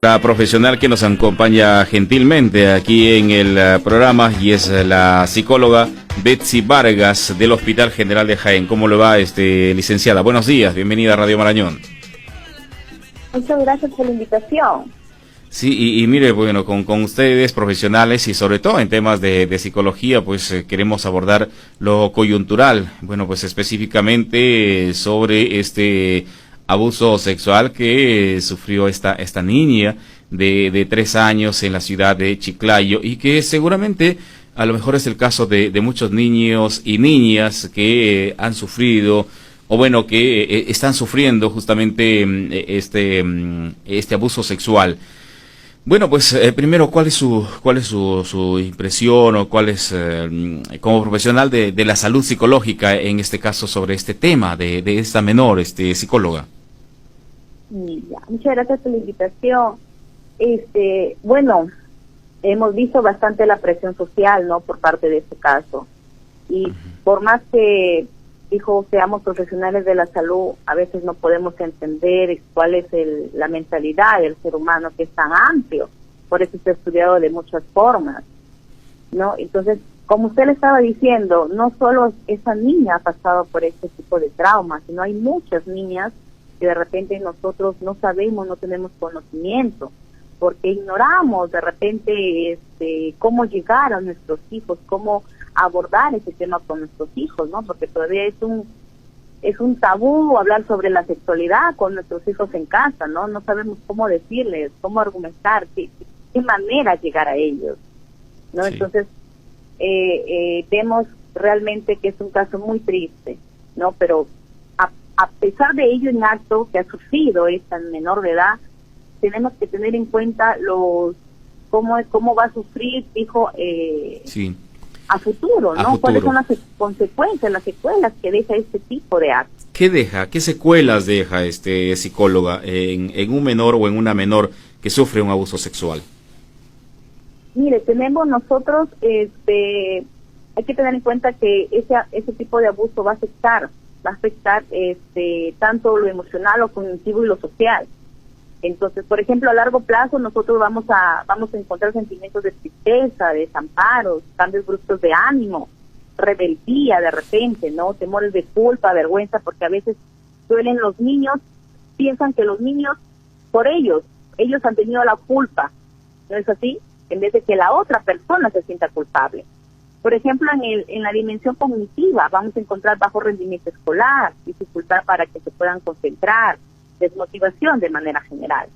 La profesional que nos acompaña gentilmente aquí en el programa y es la psicóloga Betsy Vargas del Hospital General de Jaén. ¿Cómo le va, licenciada? Buenos días, bienvenida a Radio Marañón. Muchas gracias por la invitación. Sí, y mire, bueno, con ustedes profesionales y sobre todo en temas de psicología, pues queremos abordar lo coyuntural, bueno, pues específicamente sobre este abuso sexual que sufrió esta niña de 3 años en la ciudad de Chiclayo y que seguramente a lo mejor es el caso de muchos niños y niñas que han sufrido o bueno, que están sufriendo justamente este abuso sexual. Bueno, pues primero, ¿cuál es su impresión o cuál es, como profesional de la salud psicológica, en este caso, sobre este tema de esta menor, psicóloga? Ya, muchas gracias por la invitación. Bueno, hemos visto bastante la presión social, ¿no?, por parte de este caso. Y por más que, seamos profesionales de la salud, a veces no podemos entender cuál es la mentalidad del ser humano, que es tan amplio. Por eso se ha estudiado de muchas formas, ¿no? Entonces, como usted le estaba diciendo, no solo esa niña ha pasado por este tipo de traumas, sino hay muchas niñas que de repente nosotros no sabemos, no tenemos conocimiento, porque ignoramos de repente cómo llegar a nuestros hijos, cómo abordar ese tema con nuestros hijos, ¿no? Porque todavía es un tabú hablar sobre la sexualidad con nuestros hijos en casa, ¿no? No sabemos cómo decirles, cómo argumentar, qué manera llegar a ellos, ¿no? Sí. Entonces, vemos realmente que es un caso muy triste, ¿no? Pero a pesar de ello inacto que ha sufrido esta menor de edad, tenemos que tener en cuenta cómo va a sufrir, sí, a futuro, ¿no? ¿Cuáles son las consecuencias, las secuelas que deja este tipo de actos? ¿Qué secuelas deja psicóloga en un menor o en una menor que sufre un abuso sexual? Mire, tenemos nosotros, hay que tener en cuenta que ese tipo de abuso va a afectar tanto lo emocional, lo cognitivo y lo social. Entonces, por ejemplo, a largo plazo nosotros vamos a encontrar sentimientos de tristeza, de desamparo, cambios bruscos de ánimo, rebeldía de repente, ¿no? Temores de culpa, vergüenza, porque a veces suelen los niños, piensan que los niños, por ellos han tenido la culpa, ¿no es así? En vez de que la otra persona se sienta culpable. Por ejemplo, en la dimensión cognitiva vamos a encontrar bajo rendimiento escolar, dificultad para que se puedan concentrar, desmotivación de manera general,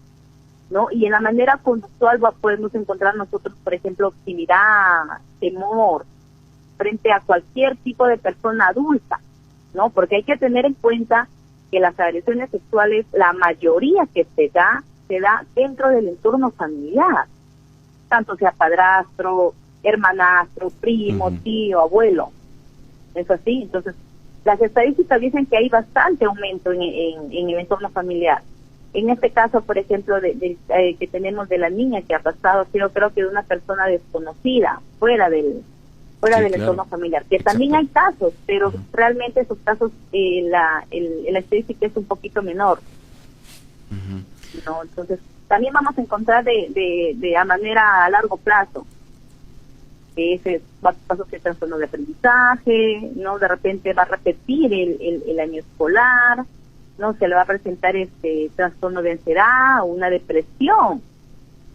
¿no? Y en la manera conductual podemos encontrar nosotros, por ejemplo, obstinidad, temor, frente a cualquier tipo de persona adulta, ¿no? Porque hay que tener en cuenta que las agresiones sexuales, la mayoría que se da dentro del entorno familiar, tanto sea padrastro, hermanastro, primo, tío, abuelo. ¿Es así? Entonces, las estadísticas dicen que hay bastante aumento en el entorno familiar. En este caso, por ejemplo, que tenemos de la niña que ha pasado, creo que de una persona desconocida, fuera del entorno familiar, que también hay casos, pero realmente esos casos, la estadística es un poquito menor. ¿No? Entonces, también vamos a encontrar de manera a largo plazo que ese paso que trastorno de aprendizaje, ¿no? De repente va a repetir el año escolar, ¿no? Se le va a presentar trastorno de ansiedad o una depresión,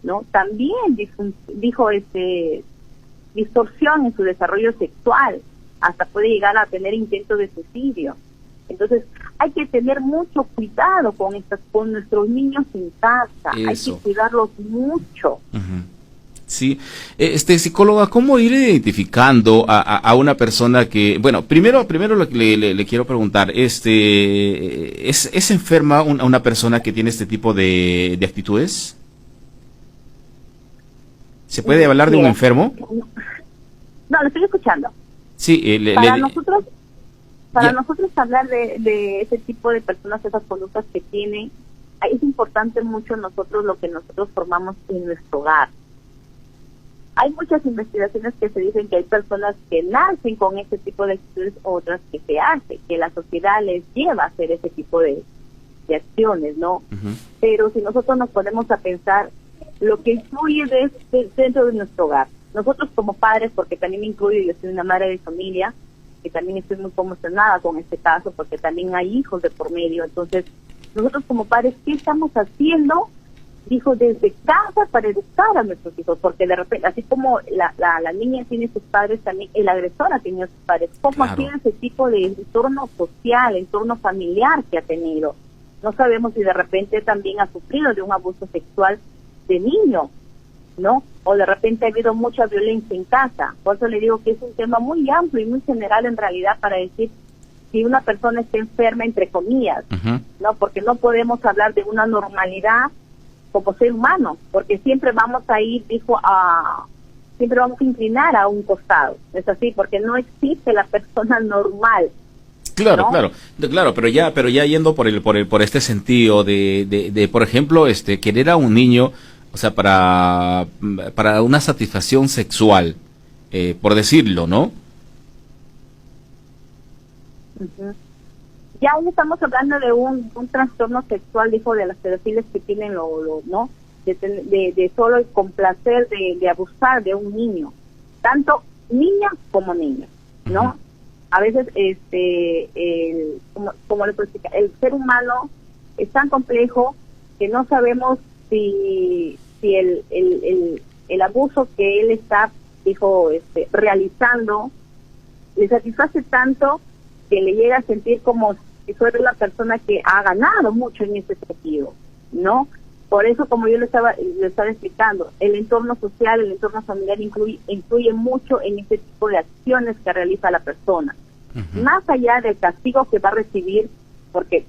¿no? También distorsión en su desarrollo sexual, hasta puede llegar a tener intentos de suicidio. Entonces, hay que tener mucho cuidado con nuestros niños en casa. Eso. Hay que cuidarlos mucho. Sí, psicóloga, ¿cómo ir identificando a una persona que, bueno, primero lo que le quiero preguntar, ¿es enferma una persona que tiene este tipo de actitudes? ¿Se puede hablar de un enfermo? No, lo estoy escuchando. Sí, para nosotros hablar de ese tipo de personas, esas conductas que tienen, es importante mucho lo que nosotros formamos en nuestro hogar. Hay muchas investigaciones que se dicen que hay personas que nacen con ese tipo de actitudes, otras que se hacen, que la sociedad les lleva a hacer ese tipo de de acciones, ¿no? Pero si nosotros nos ponemos a pensar lo que influye dentro de nuestro hogar, nosotros como padres, porque también me incluyo, yo soy una madre de familia, que también estoy muy conmocionada con este caso, porque también hay hijos de por medio. Entonces, nosotros como padres, ¿qué estamos haciendo, dijo, desde casa para educar a nuestros hijos? Porque de repente, así como la niña tiene sus padres, también el agresor ha tenido sus padres. ¿Cómo ha sido ese tipo de entorno social, entorno familiar que ha tenido? No sabemos si de repente también ha sufrido de un abuso sexual de niño, ¿no? O de repente ha habido mucha violencia en casa. Por eso le digo que es un tema muy amplio y muy general en realidad para decir si una persona está enferma, entre comillas, ¿no? Porque no podemos hablar de una normalidad como ser humano, porque siempre vamos a ir, siempre vamos a inclinar a un costado, ¿es así? Porque no existe la persona normal. Claro, ¿no? claro, pero ya yendo por este sentido de por ejemplo, querer a un niño, o sea, para una satisfacción sexual, por decirlo, ¿no? Ya ahí estamos hablando de un trastorno sexual, dijo, de las pedofiles que tienen ¿no? De solo complacer, de abusar de un niño, tanto niña como niño, ¿no? A veces, como le puedo explicar, el ser humano es tan complejo que no sabemos si el abuso que él está, dijo, realizando, le satisface tanto que le llega a sentir como si fuera una persona que ha ganado mucho en ese sentido, ¿no? Por eso, como yo le estaba explicando, el entorno social, el entorno familiar influye mucho en este tipo de acciones que realiza la persona. Más allá del castigo que va a recibir, porque,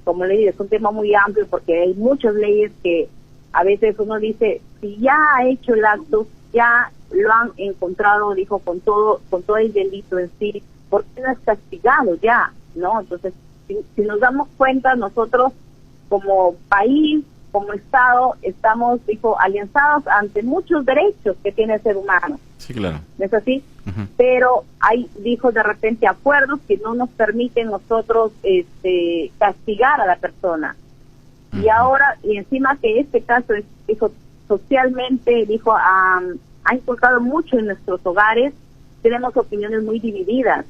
como le digo, es un tema muy amplio, porque hay muchas leyes que a veces uno dice, si ya ha hecho el acto, ya lo han encontrado, dijo, con todo el delito en sí, ¿por qué no es castigado ya? ¿No? Entonces, si nos damos cuenta, nosotros como país, como Estado, estamos, dijo, alianzados ante muchos derechos que tiene el ser humano. Sí, claro. ¿No es así? Pero hay, dijo, de repente acuerdos que no nos permiten nosotros castigar a la persona. Y ahora, y encima que este caso es, dijo, socialmente, dijo, ha inculcado mucho en nuestros hogares, tenemos opiniones muy divididas,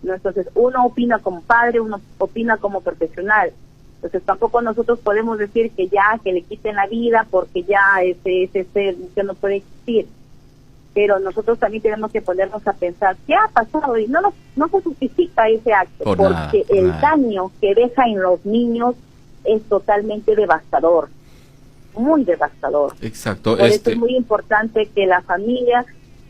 ¿no? Entonces, uno opina como padre, uno opina como profesional. Entonces, tampoco nosotros podemos decir que le quiten la vida porque ya ese ser que no puede existir. Pero nosotros también tenemos que ponernos a pensar qué ha pasado y no se justifica ese acto, porque el daño que deja en los niños es totalmente devastador, muy devastador. Exacto. Por eso es muy importante que la familia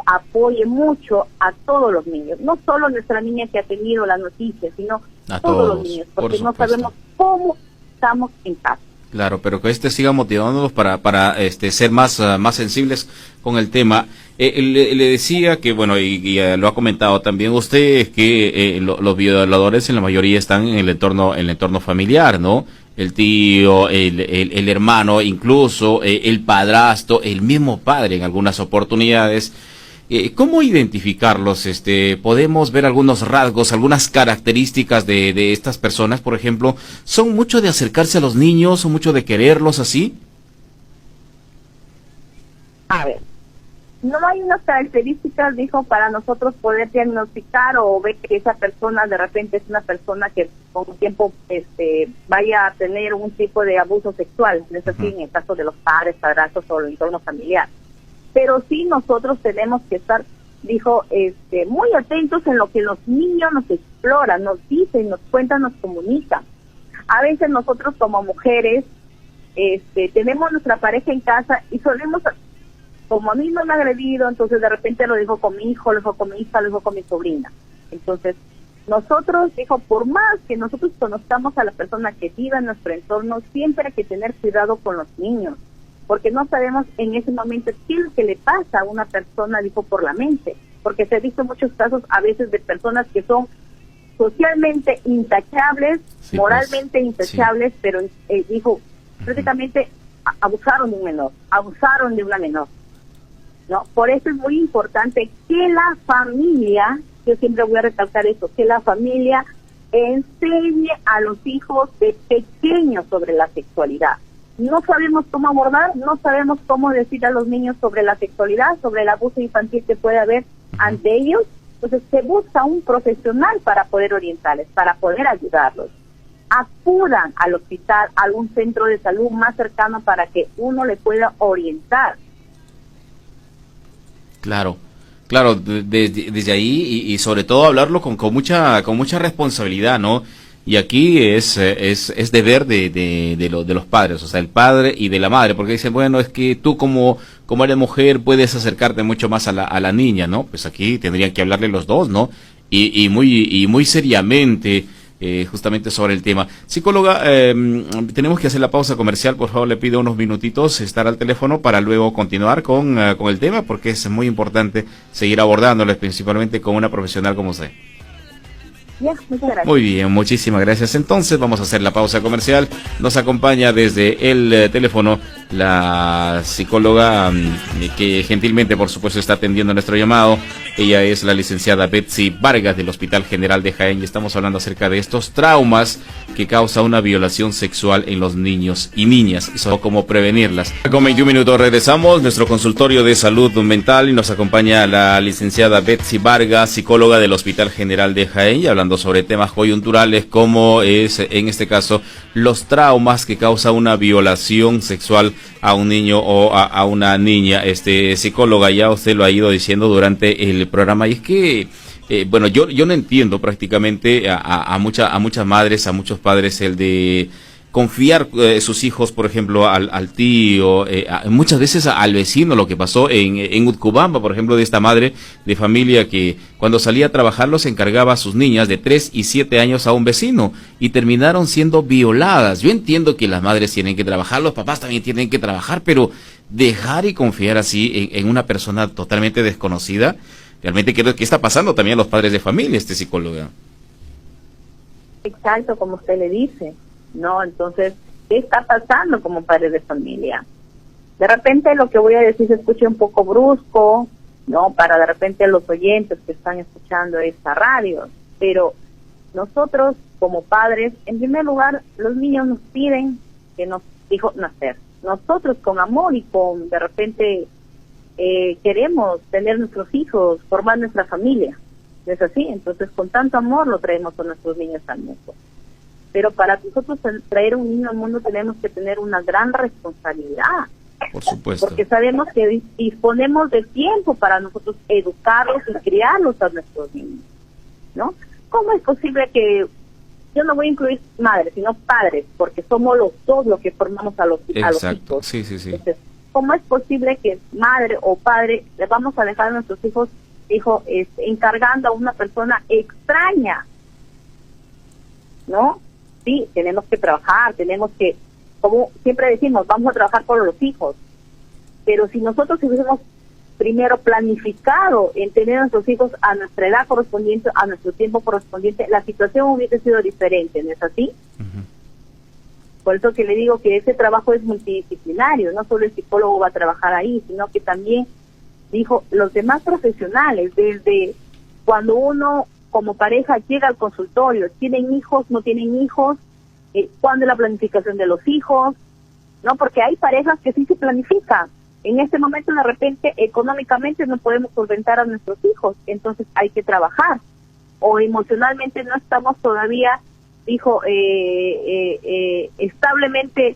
apoye mucho a todos los niños, no solo nuestra niña que ha tenido la noticia, sino a todos los niños, porque no sabemos cómo estamos en casa. Claro, pero que siga motivándonos para ser más sensibles con el tema. Le decía que, bueno, y lo ha comentado también usted, que los violadores en la mayoría están en el entorno familiar, ¿no? El tío, el hermano, incluso el padrastro, el mismo padre en algunas oportunidades. ¿Cómo identificarlos? Podemos ver algunos rasgos, algunas características de estas personas, por ejemplo. ¿Son mucho de acercarse a los niños, son mucho de quererlos así? A ver, no hay unas características, dijo, para nosotros poder diagnosticar o ver que esa persona de repente es una persona que con el tiempo vaya a tener un tipo de abuso sexual, no es así en el caso de los padres, padrastros o el entorno familiar. Pero sí nosotros tenemos que estar, dijo, muy atentos en lo que los niños nos exploran, nos dicen, nos cuentan, nos comunican. A veces nosotros como mujeres tenemos nuestra pareja en casa y solemos, como a mí me han agredido, entonces de repente lo dijo con mi hijo, lo dijo con mi hija, lo dijo con mi sobrina. Entonces nosotros, dijo, por más que nosotros conozcamos a la persona que vive en nuestro entorno, siempre hay que tener cuidado con los niños, porque no sabemos en ese momento qué es lo que le pasa a una persona, dijo, por la mente, porque se ha visto muchos casos a veces de personas que son socialmente intachables, sí, moralmente intachables, sí, pero dijo, prácticamente abusaron de un menor, abusaron de una menor, ¿no? Por eso es muy importante que la familia, yo siempre voy a recalcar eso, que la familia enseñe a los hijos de pequeños sobre la sexualidad. No sabemos cómo abordar, no sabemos cómo decir a los niños sobre la sexualidad, sobre el abuso infantil que puede haber ante ellos. Entonces se busca un profesional para poder orientarles, para poder ayudarlos. Acudan al hospital, a algún centro de salud más cercano para que uno le pueda orientar. Claro, claro, desde ahí y sobre todo hablarlo con mucha responsabilidad, ¿no? Y aquí es deber de los padres, o sea, el padre y de la madre, porque dicen, bueno, es que tú como eres mujer puedes acercarte mucho más a la niña, ¿no? Pues aquí tendrían que hablarle los dos, ¿no? Y muy seriamente, justamente sobre el tema. Psicóloga, tenemos que hacer la pausa comercial, por favor le pido unos minutitos, estar al teléfono para luego continuar con el tema, porque es muy importante seguir abordándolo, principalmente con una profesional como usted. Ya, muchas gracias. Muy bien, muchísimas gracias. Entonces vamos a hacer la pausa comercial. Nos acompaña desde el teléfono la psicóloga que gentilmente, por supuesto, está atendiendo nuestro llamado. Ella es la licenciada Betsy Vargas del Hospital General de Jaén y estamos hablando acerca de estos traumas que causa una violación sexual en los niños y niñas y sobre cómo prevenirlas. Con 21 minutos regresamos, nuestro consultorio de salud mental, y nos acompaña la licenciada Betsy Vargas, psicóloga del Hospital General de Jaén, y hablando sobre temas coyunturales como es, en este caso, los traumas que causa una violación sexual a un niño o a una niña. Psicóloga, ya usted lo ha ido diciendo durante el programa, y es que bueno, yo no entiendo prácticamente a muchas madres, a muchos padres, el de confiar sus hijos, por ejemplo, al tío, muchas veces al vecino. Lo que pasó en Utcubamba, por ejemplo, de esta madre de familia que cuando salía a trabajar los encargaba a sus niñas de 3 y 7 años a un vecino y terminaron siendo violadas. Yo entiendo que las madres tienen que trabajar, los papás también tienen que trabajar, pero dejar y confiar así en una persona totalmente desconocida, realmente creo que está pasando también a los padres de familia, psicóloga. Exacto, como usted le dice, ¿no? Entonces, ¿qué está pasando como padre de familia? De repente lo que voy a decir se escucha un poco brusco, ¿no? Para de repente los oyentes que están escuchando esta radio, pero nosotros como padres, en primer lugar, los niños nos piden que nos hijos nacer. Nosotros con amor y con, de repente, queremos tener nuestros hijos, formar nuestra familia, ¿no es así? Entonces con tanto amor lo traemos a nuestros niños al mundo. Pero para nosotros traer un niño al mundo tenemos que tener una gran responsabilidad. Por supuesto. Porque sabemos que disponemos de tiempo para nosotros educarlos y criarlos a nuestros niños, ¿no? ¿Cómo es posible que, yo no voy a incluir madres, sino padres, porque somos los dos los que formamos a los hijos? Sí. Entonces, ¿cómo es posible que madre o padre le vamos a dejar a nuestros hijos encargando a una persona extraña? ¿No? Sí, tenemos que trabajar, tenemos que, como siempre decimos, vamos a trabajar por los hijos. Pero si nosotros hubiésemos primero planificado en tener a nuestros hijos a nuestra edad correspondiente, a nuestro tiempo correspondiente, la situación hubiese sido diferente, ¿no es así? Uh-huh. Por eso que le digo que ese trabajo es multidisciplinario, no solo el psicólogo va a trabajar ahí, sino que también, dijo, los demás profesionales, desde cuando uno como pareja llega al consultorio, ¿tienen hijos, no tienen hijos? ¿Cuándo es la planificación de los hijos? ¿No? Porque hay parejas que sí se planifican. En este momento, de repente, económicamente no podemos solventar a nuestros hijos, entonces hay que trabajar. O emocionalmente no estamos todavía, dijo, establemente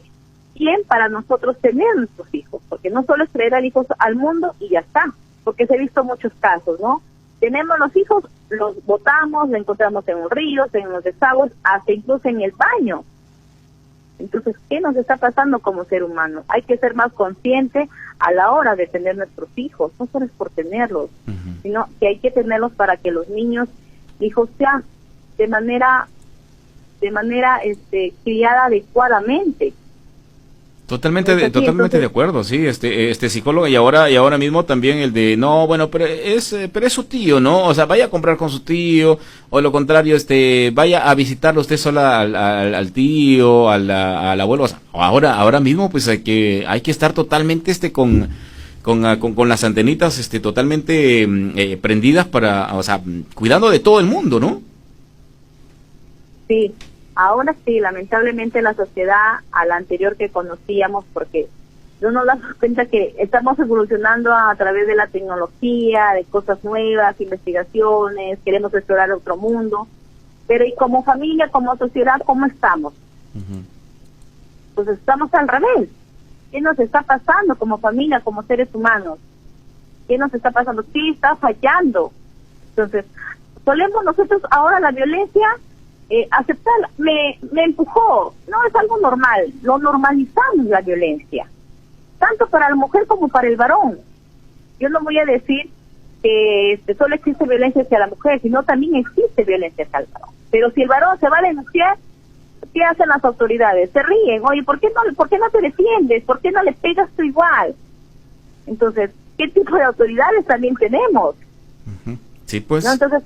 bien para nosotros tener nuestros hijos, porque no solo es traer a hijos al mundo y ya está, porque se ha visto muchos casos, ¿no? Tenemos los hijos, los botamos, los encontramos en los ríos, en los desagües, hasta incluso en el baño. Entonces, ¿qué nos está pasando como ser humano? Hay que ser más consciente a la hora de tener nuestros hijos, no solo es por tenerlos, uh-huh, sino que hay que tenerlos para que los niños, hijos, sean de manera criada adecuadamente. Totalmente de acuerdo, sí, psicólogo, y ahora mismo también el de, no, bueno, pero es su tío, ¿no? O sea, vaya a comprar con su tío, o lo contrario, vaya a visitarlo usted sola al tío, al abuelo. O sea, ahora mismo, pues hay que estar totalmente con las antenitas, totalmente prendidas para, o sea, cuidando de todo el mundo, ¿no? Sí, ahora sí, lamentablemente la sociedad a la anterior que conocíamos, porque no nos damos cuenta que estamos evolucionando a través de la tecnología, de cosas nuevas, investigaciones, queremos explorar otro mundo, pero y como familia, como sociedad, ¿cómo estamos? Pues estamos al revés. ¿Qué nos está pasando como familia, como seres humanos? ¿Qué nos está pasando? ¿Qué está fallando? Entonces, solemos nosotros ahora la violencia aceptarla. Me empujó, no es algo normal, lo normalizamos la violencia, tanto para la mujer como para el varón. Yo no voy a decir que solo existe violencia hacia la mujer, sino también existe violencia hacia el varón. Pero si el varón se va a denunciar, ¿qué hacen las autoridades? Se ríen. Oye, ¿por qué no te defiendes? ¿Por qué no le pegas tú igual? Entonces, ¿qué tipo de autoridades también tenemos? Sí, pues. ¿No? Entonces,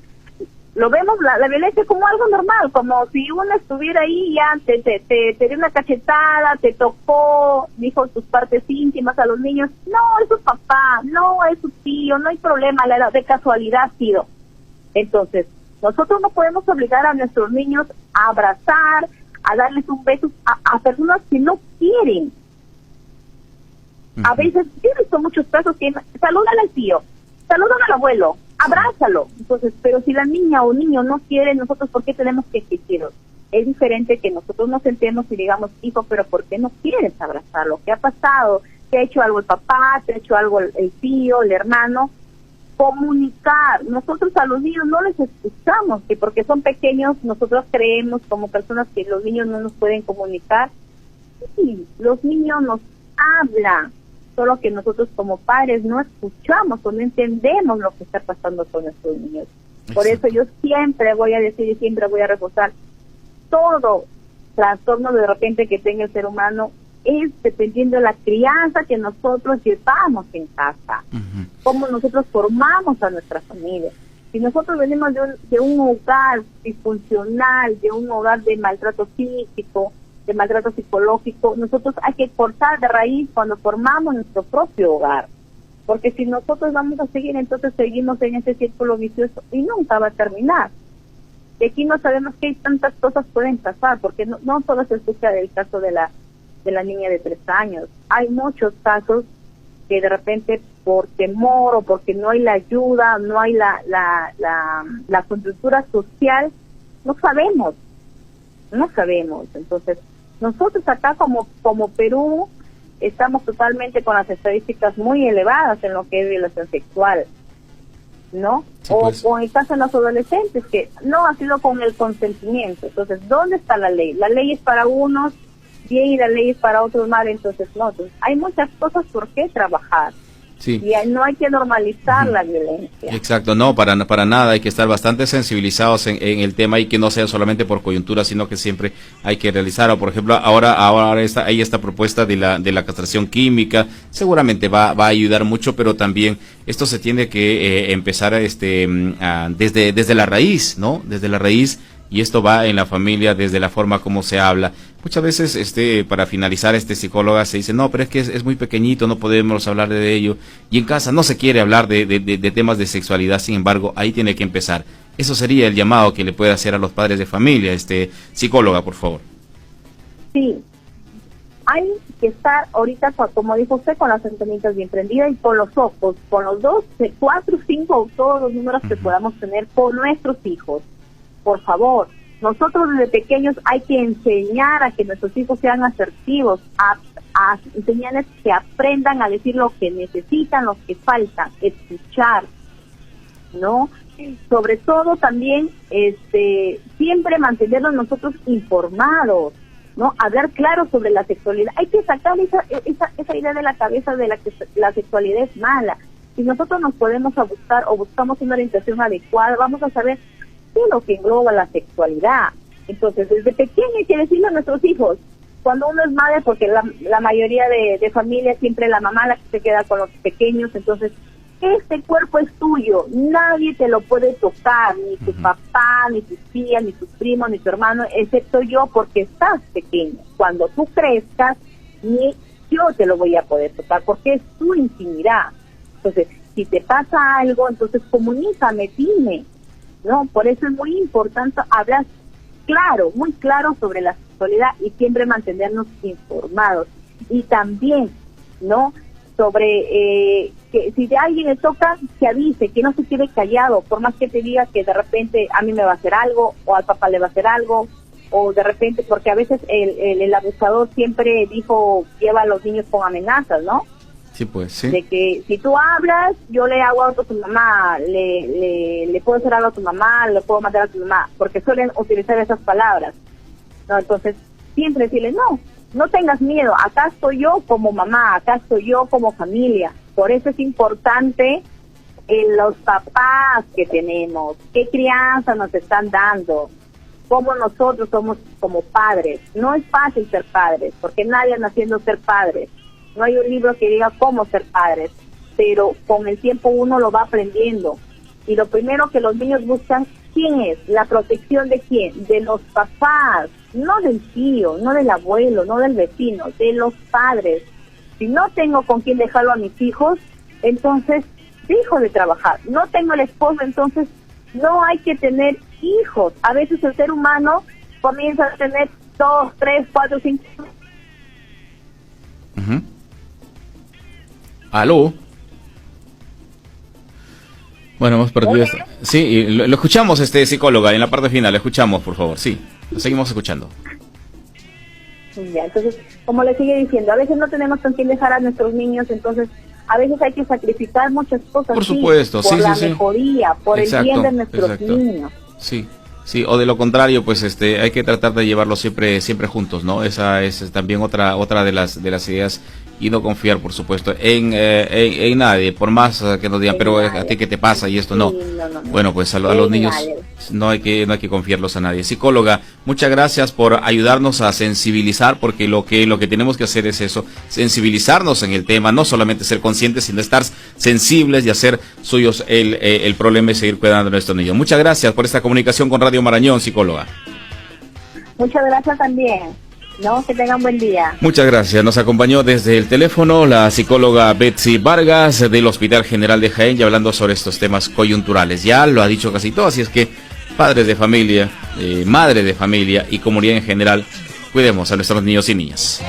lo vemos la violencia como algo normal, como si uno estuviera ahí ya, te dio una cachetada, te tocó, dijo tus partes íntimas a los niños. No, es su papá, no, es su tío, no hay problema, de casualidad ha sido. Entonces, nosotros no podemos obligar a nuestros niños a abrazar, a darles un beso a personas que no quieren. A veces, yo he visto muchos casos que saludan al tío, saludan al abuelo, abrázalo. Entonces, pero si la niña o niño no quiere, nosotros, ¿por qué tenemos que exigirlos? Es diferente que nosotros nos sentemos y digamos, hijo, pero ¿por qué no quieres abrazarlo? ¿Qué ha pasado? ¿Te ha hecho algo el papá? ¿Te ha hecho algo el tío, el hermano? Comunicar. Nosotros a los niños no les escuchamos, que porque son pequeños nosotros creemos como personas que los niños no nos pueden comunicar. Sí, los niños nos hablan, solo que nosotros como padres no escuchamos o no entendemos lo que está pasando con nuestros niños. Por eso yo siempre voy a decir y siempre voy a reforzar, todo trastorno de repente que tenga el ser humano es dependiendo de la crianza que nosotros llevamos en casa, cómo nosotros formamos a nuestra familia. Si nosotros venimos de un hogar disfuncional, de un hogar de maltrato físico, de maltrato psicológico, nosotros hay que cortar de raíz cuando formamos nuestro propio hogar, porque si nosotros vamos a seguir, entonces seguimos en ese círculo vicioso y nunca va a terminar. Y aquí no sabemos que hay tantas cosas pueden pasar, porque no solo se escucha del caso de la niña de 3 años, hay muchos casos que de repente por temor o porque no hay la ayuda, no hay la coyuntura social, no sabemos. Entonces, nosotros acá como Perú estamos totalmente con las estadísticas muy elevadas en lo que es violación sexual, ¿no? Sí, pues. O en el caso de los adolescentes, que no ha sido con el consentimiento. Entonces, ¿dónde está la ley? La ley es para unos bien y la ley es para otros mal, entonces no. Entonces, hay muchas cosas por qué trabajar. Sí. Y no hay que normalizar la violencia. Exacto, no, para nada, hay que estar bastante sensibilizados en el tema y que no sea solamente por coyuntura, sino que siempre hay que realizar. O por ejemplo, ahora hay esta propuesta de la castración química, seguramente va a ayudar mucho, pero también esto se tiene que empezar desde la raíz, ¿no? Desde la raíz. Y esto va en la familia desde la forma como se habla. Muchas veces, para finalizar, psicóloga se dice, no, pero es que es muy pequeñito, no podemos hablar de ello. Y en casa no se quiere hablar de temas de sexualidad, sin embargo, ahí tiene que empezar. Eso sería el llamado que le puede hacer a los padres de familia, psicóloga, por favor. Sí, hay que estar ahorita, como dijo usted, con las antenitas bien prendidas y con los ojos, con los 2, 4, 5, todos los números que podamos tener con nuestros hijos. Por favor, nosotros desde pequeños hay que enseñar a que nuestros hijos sean asertivos, a enseñarles que aprendan a decir lo que necesitan, lo que falta, escuchar, ¿no? Sobre todo también, siempre mantenernos nosotros informados, ¿no? Hablar claro sobre la sexualidad. Hay que sacar esa idea de la cabeza de que la sexualidad es mala. Si nosotros nos podemos buscar o buscamos una orientación adecuada, vamos a saber qué es lo que engloba la sexualidad. Entonces, desde pequeño hay que decirle a nuestros hijos, cuando uno es madre, porque la mayoría de familias siempre la mamá la que se queda con los pequeños, entonces, este cuerpo es tuyo, nadie te lo puede tocar, ni tu papá, ni tus tías, ni tus primos, ni tu hermano, excepto yo, porque estás pequeño. Cuando tú crezcas, ni yo te lo voy a poder tocar, porque es tu intimidad. Entonces, si te pasa algo, entonces comunícame, dime, ¿no? Por eso es muy importante hablar muy claro sobre la sexualidad y siempre mantenernos informados. Y también, ¿no? Sobre que si de alguien le toca, que avise, que no se quede callado, por más que te diga que de repente a mí me va a hacer algo, o al papá le va a hacer algo, o de repente, porque a veces el abusador siempre lleva a los niños con amenazas, ¿no? Sí, pues, sí. De que si tú hablas, yo le hago algo a tu mamá, le puedo hacer algo a tu mamá, le puedo matar a tu mamá, porque suelen utilizar esas palabras, ¿no? Entonces, siempre decirle, no tengas miedo, acá estoy yo como mamá, acá estoy yo como familia. Por eso es importante los papás que tenemos, qué crianza nos están dando, cómo nosotros somos como padres. No es fácil ser padres, porque nadie naciendo ser padres. No hay un libro que diga cómo ser padres, pero con el tiempo uno lo va aprendiendo. Y lo primero que los niños buscan, ¿quién es? La protección de quién, de los papás, no del tío, no del abuelo, no del vecino, de los padres. Si no tengo con quién dejarlo a mis hijos, entonces dejo de trabajar. No tengo el esposo, entonces no hay que tener hijos. A veces el ser humano comienza a tener 2, 3, 4, 5. ¿Aló? Bueno, hemos perdido esto. Sí, lo escuchamos, psicóloga, en la parte final, lo escuchamos, por favor, sí, lo seguimos escuchando. Ya, entonces, como le sigue diciendo, a veces no tenemos con quién dejar a nuestros niños, entonces a veces hay que sacrificar muchas cosas. Por supuesto, por sí, la sí, mejoría, por el bien de nuestros niños. Sí, sí, o de lo contrario, pues hay que tratar de llevarlos siempre juntos, ¿no? Esa es también otra de las ideas, y no confiar, por supuesto, en nadie, por más que nos digan, pero a ti qué te pasa y esto, no. Sí, no. Bueno, pues a los niños no hay que confiarlos a nadie. Psicóloga, muchas gracias por ayudarnos a sensibilizar, porque lo que tenemos que hacer es eso, sensibilizarnos en el tema, no solamente ser conscientes, sino estar sensibles y hacer suyos el problema y seguir cuidando a nuestros niños. Muchas gracias por esta comunicación con Radio Marañón, psicóloga. Muchas gracias también. No, que tengan buen día. Muchas gracias. Nos acompañó desde el teléfono la psicóloga Betsy Vargas del Hospital General de Jaén, ya hablando sobre estos temas coyunturales. Ya lo ha dicho casi todo, así es que padres de familia, madre de familia y comunidad en general, cuidemos a nuestros niños y niñas.